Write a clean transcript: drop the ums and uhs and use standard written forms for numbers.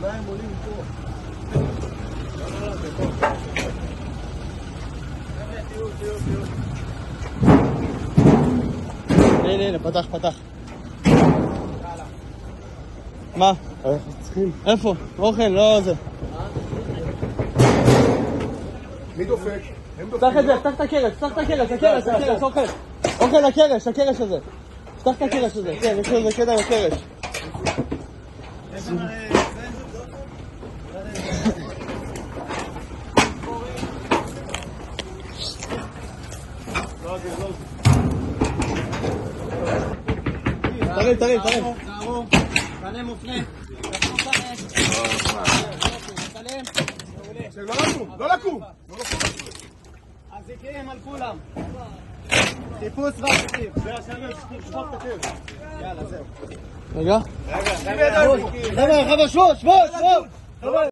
אולי הם עולים פה. הנה, פתח. מה? אנחנו צריכים. איפה? אוכל, לא זה. מי דופק? פתח את זה, פתח את הקרש, אוכל. אוכל לקרש הזה. פתח את הקרש הזה, כן, יש לזה קטע לקרש. תרים. תעלה מופנה. לא לקום. אזיקים על כולם. חיפוש ואזיקים. שפוך את הכיר. יאללה, זהו. רגע. חבר'ה, שבו.